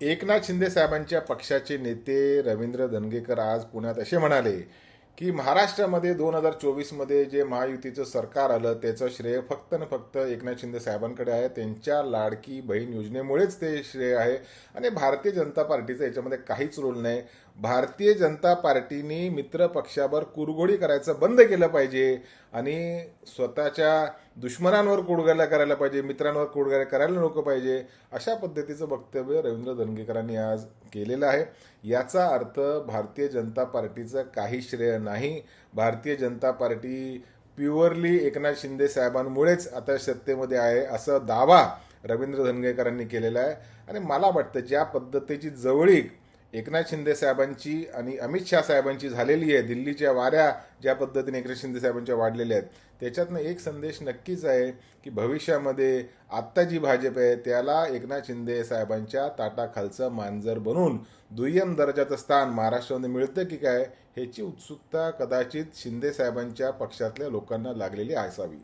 एकनाथ शिंदे साहेबांच्या पक्षाचे नेते रवींद्र धंगेकर आज पुण्यात असे म्हणाले की महाराष्ट्रामध्ये 2024 जे महायुतीचं सरकार आलं त्याचं श्रेय फक्त न फक्त एकनाथ शिंदे साहेबांकडे आहे. त्यांच्या लाडकी बहीण योजनेमुळेच ते श्रेय आहे आणि भारतीय जनता पार्टीचा याच्यामध्ये काहीच रोल नाही. भारतीय जनता पार्टीने मित्र पक्षावर कुरघोडी करायचं बंद केलं पाहिजे आणि स्वतःच्या दुश्मनांवर कुडघाला करायला पाहिजे, मित्रांवर कुडघाला करायला नको पाहिजे, अशा पद्धतीचं वक्तव्य रवींद्र धंगेकरांनी आज केलेलं आहे. याचा अर्थ भारतीय जनता पार्टीचं काही श्रेय नाही. भारतीय जनता पार्टी प्युअरली एकनाथ शिंदे साहेबांमुळेच आता सत्तेमध्ये आहे असा दावा रवींद्र धंगेकरांनी केलेला आहे. आणि मला वाटतं ज्या पद्धतीची जवळीक एकनाथ शिंदे साहेबांची आणि अमित शाह साहेबांची झालेली आहे, दिल्लीच्या वाऱ्या ज्या पद्धतीने एकनाथ शिंदे साहेबांच्या वाढलेल्या आहेत, त्याच्यातनं एक संदेश नक्कीच आहे की भविष्यामध्ये आत्ता जी भाजप आहे त्याला एकनाथ शिंदे साहेबांच्या ताटाखालचं मांजर बनून दुय्यम दर्जाचं स्थान महाराष्ट्रामध्ये मिळतं की काय ह्याची उत्सुकता कदाचित शिंदे साहेबांच्या पक्षातल्या लोकांना लागलेली असावी.